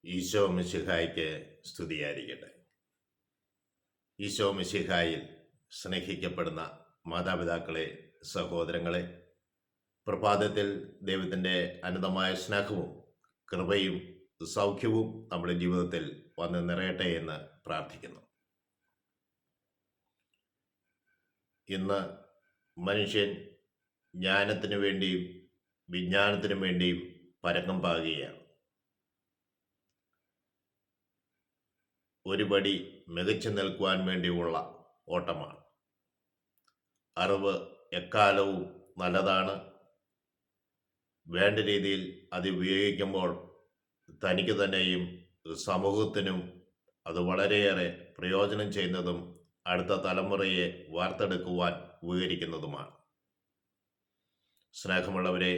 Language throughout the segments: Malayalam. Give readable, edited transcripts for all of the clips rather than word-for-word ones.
ഈശോ മിശിഹായ്ക്ക് സ്തുതിയായിരിക്കട്ടെ. ഈശോ മിശിഹായിൽ സ്നേഹിക്കപ്പെടുന്ന മാതാപിതാക്കളെ, സഹോദരങ്ങളെ, പ്രഭാതത്തിൽ ദൈവത്തിൻ്റെ അനന്തമായ സ്നേഹവും കൃപയും സൗഖ്യവും നമ്മുടെ ജീവിതത്തിൽ വന്ന് നിറയട്ടെ എന്ന് പ്രാർത്ഥിക്കുന്നു. ഇന്ന് മനുഷ്യൻ ജ്ഞാനത്തിനു വേണ്ടിയും വിജ്ഞാനത്തിനു വേണ്ടിയും പരക്കം പാകുകയാണ്. ഒരു പടി മികച്ചു നിൽക്കുവാൻ വേണ്ടിയുള്ള ഓട്ടമാണ്. അറിവ് എക്കാലവും നല്ലതാണ്. വേണ്ട രീതിയിൽ അത് ഉപയോഗിക്കുമ്പോൾ തനിക്ക് തന്നെയും സമൂഹത്തിനും അത് വളരെയേറെ പ്രയോജനം ചെയ്യുന്നതും അടുത്ത തലമുറയെ വാർത്തെടുക്കുവാൻ ഉപകരിക്കുന്നതുമാണ്. സ്നേഹമുള്ളവരെ,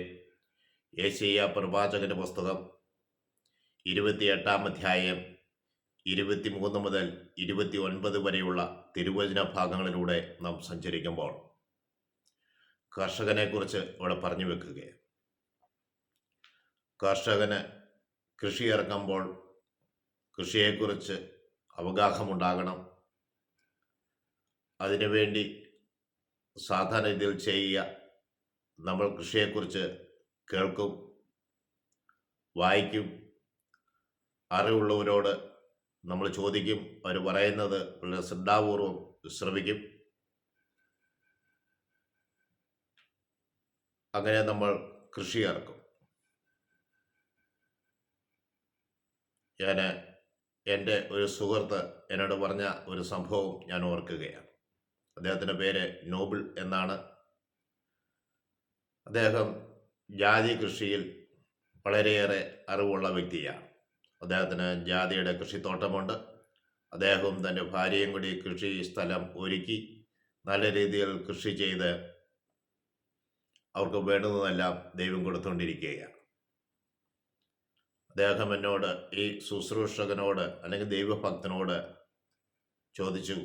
യെശയ്യാ പ്രവാചകന്റെ പുസ്തകം 28-ാം അധ്യായം 23 മുതൽ 29 വരെയുള്ള തിരുവചന ഭാഗങ്ങളിലൂടെ നാം സഞ്ചരിക്കുമ്പോൾ കർഷകനെക്കുറിച്ച് ഇവിടെ പറഞ്ഞു വെക്കുകയാണ്. കർഷകന് കൃഷി ഇറക്കുമ്പോൾ കൃഷിയെക്കുറിച്ച് അവഗാഹമുണ്ടാകണം. അതിനുവേണ്ടി സാധാരണ രീതിയിൽ ചെയ്യുക, നമ്മൾ കൃഷിയെക്കുറിച്ച് കേൾക്കും, വായിക്കും, അറിവുള്ളവരോട് നമ്മൾ ചോദിക്കും, അവർ പറയുന്നത് വളരെ ശ്രദ്ധാപൂർവം ശ്രവിക്കും. അങ്ങനെ നമ്മൾ കൃഷി ഇറക്കും. ഞാൻ എൻ്റെ ഒരു സുഹൃത്ത് എന്നോട് പറഞ്ഞ ഒരു സംഭവം ഞാൻ ഓർക്കുകയാണ്. അദ്ദേഹത്തിൻ്റെ പേര് നോബിൾ എന്നാണ്. അദ്ദേഹം ജാതി കൃഷിയിൽ വളരെയേറെ അറിവുള്ള വ്യക്തിയാണ്. അദ്ദേഹത്തിന് ജാതിയുടെ കൃഷിത്തോട്ടമുണ്ട്. അദ്ദേഹവും തൻ്റെ ഭാര്യയും കൂടി കൃഷി സ്ഥലം ഒരുക്കി നല്ല രീതിയിൽ കൃഷി ചെയ്ത് അവർക്ക് വേണ്ടുന്നതെല്ലാം ദൈവം കൊടുത്തുകൊണ്ടിരിക്കുകയാണ്. അദ്ദേഹം എന്നോട്, ഈ ശുശ്രൂഷകനോട് അല്ലെങ്കിൽ ദൈവഭക്തനോട് ചോദിച്ചു,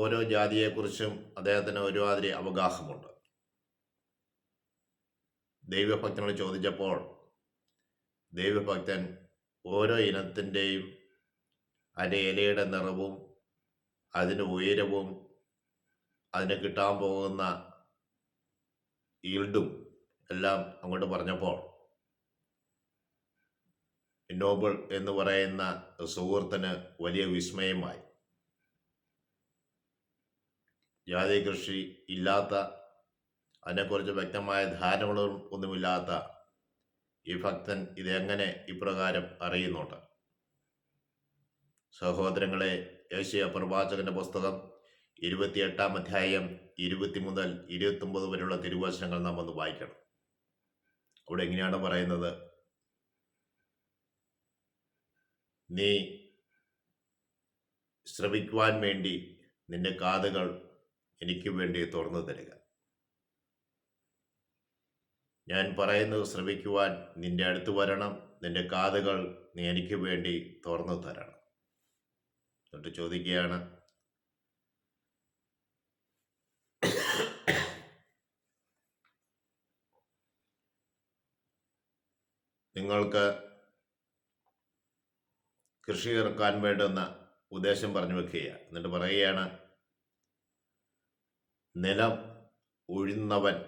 ഓരോ ജാതിയെക്കുറിച്ചും അദ്ദേഹത്തിന് ഒരുമാതിരി അവഗാഹമുണ്ട്. ദൈവഭക്തനോട് ചോദിച്ചപ്പോൾ ദൈവഭക്തൻ ഓരോ ഇനത്തിൻ്റെയും അതിൻ്റെ ഇലയുടെ നിറവും അതിൻ്റെ ഉയരവും അതിന് കിട്ടാൻ പോകുന്ന ഈൽഡും എല്ലാം അങ്ങോട്ട് പറഞ്ഞപ്പോൾ നോബിൾ എന്ന് പറയുന്ന സുഹൃത്തിന് വലിയ വിസ്മയമായി. ജാതി കൃഷി ഇല്ലാത്ത, അതിനെക്കുറിച്ച് വ്യക്തമായ ധാരണകളും ഒന്നുമില്ലാത്ത ഈ ഭക്തൻ ഇതെങ്ങനെ ഇപ്രകാരം അറിയുന്നുണ്ട്? സഹോദരങ്ങളെ, യെശയ്യാ പ്രവാചകന്റെ പുസ്തകം 28-ാം അധ്യായം 20 മുതൽ 29 വരെയുള്ള തിരുവചനങ്ങൾ നാം ഒന്ന് വായിക്കണം. അവിടെ എങ്ങനെയാണ് പറയുന്നത്? നീ ശ്രവിക്കുവാൻ വേണ്ടി നിന്റെ കാതുകൾ എനിക്ക് വേണ്ടി തുറന്നു തരിക. ഞാൻ പറയുന്നത് ശ്രവിക്കുവാൻ നിന്റെ അടുത്ത് വരണം. നിന്റെ കാതുകൾ നീ എനിക്ക് വേണ്ടി തുറന്നു തരണം. എന്നിട്ട് ചോദിക്കുകയാണ്, നിങ്ങൾക്ക് കൃഷി ഇറക്കാൻ വേണ്ടുന്ന ഉദ്ദേശം പറഞ്ഞു വെക്കുകയാണ്. എന്നിട്ട് പറയുകയാണ്, നിലം ഉഴുന്നവൻ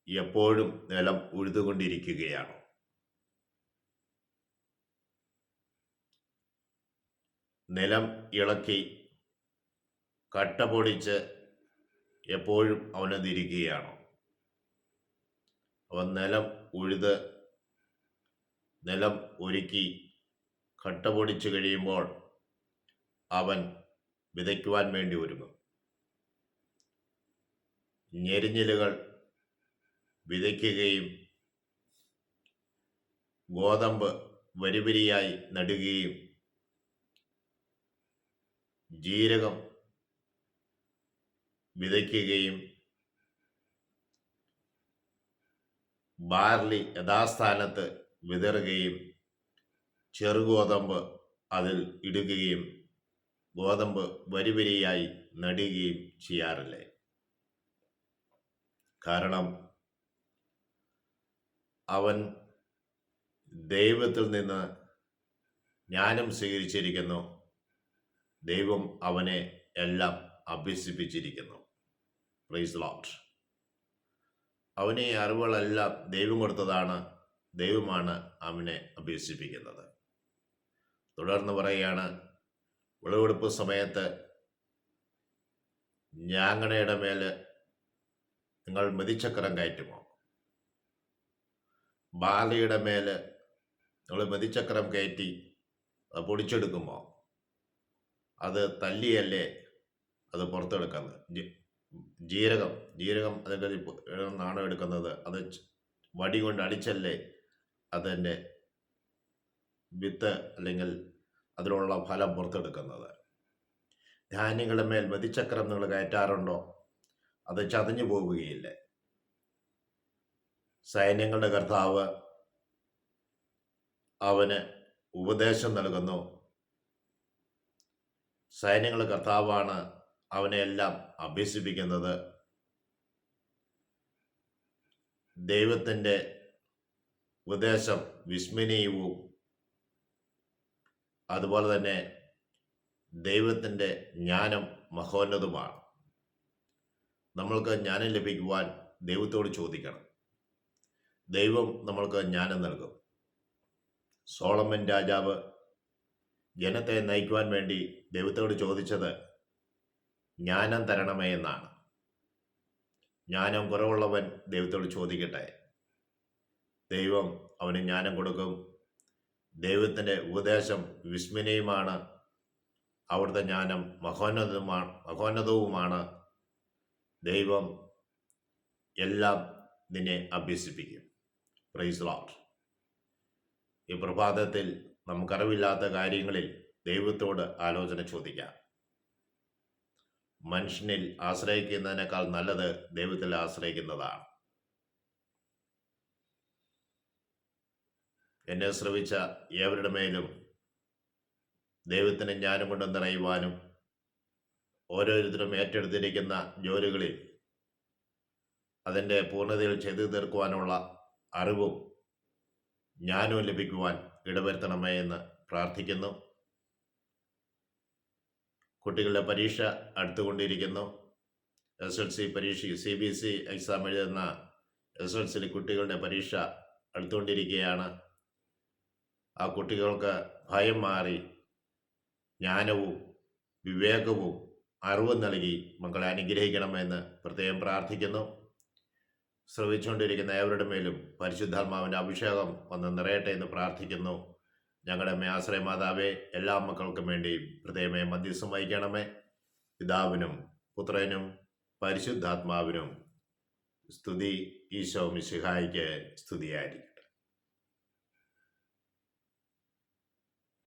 എപ്പോഴും നിലം ഉഴുതുകൊണ്ടിരിക്കുകയാണോ? നിലം ഇളക്കി കട്ട പൊടിച്ച് എപ്പോഴും അവനതിരിക്കുകയാണോ? അവൻ നിലം ഉഴുത് നിലം ഒരുക്കി കട്ട പൊടിച്ചു കഴിയുമ്പോൾ അവൻ വിതയ്ക്കുവാൻ വേണ്ടി ഒരുങ്ങും. ഞെരിഞ്ഞിലുകൾ വിതയ്ക്കുകയും ഗോതമ്പ് വരിവരിയായി നടുകയും ജീരകം വിതയ്ക്കുകയും ബാർലി യഥാസ്ഥാനത്ത് വിതറുകയും ചെറുഗോതമ്പ് അതിൽ ഇടുകയും ഗോതമ്പ് വരിവരിയായി നടുകയും ചെയ്യാറില്ലേ? കാരണം അവൻ ദൈവത്തിൽ നിന്ന് ജ്ഞാനം സ്വീകരിച്ചിരിക്കുന്നു. ദൈവം അവനെ എല്ലാം അഭ്യസിപ്പിച്ചിരിക്കുന്നു. Praise Lord. അവനെ ഈ അറിവുകളെല്ലാം ദൈവം കൊടുത്തതാണ്. ദൈവമാണ് അവനെ അഭ്യസിപ്പിക്കുന്നത്. തുടർന്ന് പറയുകയാണ്, വിളവെടുപ്പ് സമയത്ത് ഞാങ്ങണയുടെ മേൽ നിങ്ങൾ മെതിച്ചക്രം കയറ്റുമോ? ബാലയുടെ മേൽ നിങ്ങൾ മെതിച്ചക്രം കയറ്റി അത് പൊടിച്ചെടുക്കുമോ? അത് തല്ലിയല്ലേ അത് പുറത്തെടുക്കുന്നത്? ജീരകം അതിൻ്റെ നാണം എടുക്കുന്നത് അത് വടി കൊണ്ട് അടിച്ചല്ലേ അതിൻ്റെ വിത്ത് അല്ലെങ്കിൽ അതിലുള്ള ഫലം പുറത്തെടുക്കുന്നത്. ധാന്യങ്ങളുടെ മേൽ മെതിച്ചക്രം നിങ്ങൾ കയറ്റാറുണ്ടോ? അത് ചതഞ്ഞു പോവുകയില്ലേ? സൈന്യങ്ങളുടെ കർത്താവ് അവന് ഉപദേശം നൽകുന്നു. സൈന്യങ്ങളുടെ കർത്താവാണ് അവനെ എല്ലാം അഭ്യസിപ്പിക്കുന്നത്. ദൈവത്തിൻ്റെ ഉപദേശം വിസ്മരണീയവും അതുപോലെ തന്നെ ദൈവത്തിൻ്റെ ജ്ഞാനം മഹോന്നതവുമാണ്. നമ്മൾക്ക് ജ്ഞാനം ലഭിക്കുവാൻ ദൈവത്തോട് ചോദിക്കണം. ദൈവം നമ്മൾക്ക് ജ്ഞാനം നൽകും. സോളമൻ രാജാവ് ജനത്തെ നയിക്കുവാൻ വേണ്ടി ദൈവത്തോട് ചോദിച്ചത് ജ്ഞാനം തരണമേ എന്നാണ്. ജ്ഞാനം കുറവുള്ളവൻ ദൈവത്തോട് ചോദിക്കട്ടെ, ദൈവം അവന് ജ്ഞാനം കൊടുക്കും. ദൈവത്തിൻ്റെ ഉപദേശം വിസ്മരണീയമാണ്. അവിടുത്തെ ജ്ഞാനം മഹോന്നതവുമാണ്. ദൈവം എല്ലാം നിന്നെ അഭ്യസിപ്പിക്കും. Praise Lord. ഈ പ്രഭാതത്തിൽ നമുക്കറിവില്ലാത്ത കാര്യങ്ങളിൽ ദൈവത്തോട് ആലോചന ചോദിക്കാം. മനുഷ്യനിൽ ആശ്രയിക്കുന്നതിനേക്കാൾ നല്ലത് ദൈവത്തിൽ ആശ്രയിക്കുന്നതാണ്. എന്നെ ശ്രവിച്ച ഏവരുടെ മേലും ദൈവത്തിന് ജ്ഞാനം കൊണ്ട് നിറയുവാനും ഓരോരുത്തരും ഏറ്റെടുത്തിരിക്കുന്ന ജോലികളിൽ അതിൻ്റെ പൂർണ്ണതയിൽ ചെയ്തു തീർക്കുവാനുള്ള അറിവും ജ്ഞാനവും ലഭിക്കുവാൻ ഇടവരുത്തണമേ എന്ന് പ്രാർത്ഥിക്കുന്നു. കുട്ടികളുടെ പരീക്ഷ അടുത്തുകൊണ്ടിരിക്കുന്നു. SLC പരീക്ഷ CBSE എക്സാം എഴുതുന്ന SLC കുട്ടികളുടെ പരീക്ഷ അടുത്തുകൊണ്ടിരിക്കുകയാണ്. ആ കുട്ടികൾക്ക് ഭയം മാറി ജ്ഞാനവും വിവേകവും അറിവും നൽകി മക്കളെ അനുഗ്രഹിക്കണമെന്ന് പ്രത്യേകം പ്രാർത്ഥിക്കുന്നു. ശ്രവിച്ചുകൊണ്ടിരിക്കുന്ന ഏവരുടെ മേലും പരിശുദ്ധാത്മാവിൻ്റെ അഭിഷേകം വന്ന് നിറയട്ടെ എന്ന് പ്രാർത്ഥിക്കുന്നു. ഞങ്ങളുടെ ആശ്രയ മാതാവേ, എല്ലാ മക്കൾക്കും വേണ്ടി പ്രത്യേകമായി മധ്യസ്ഥം വഹിക്കണമേ. പിതാവിനും പുത്രനും പരിശുദ്ധാത്മാവിനും സ്തുതി. ഈശോ മിശിഹായിക്ക് സ്തുതിയായിരിക്കും.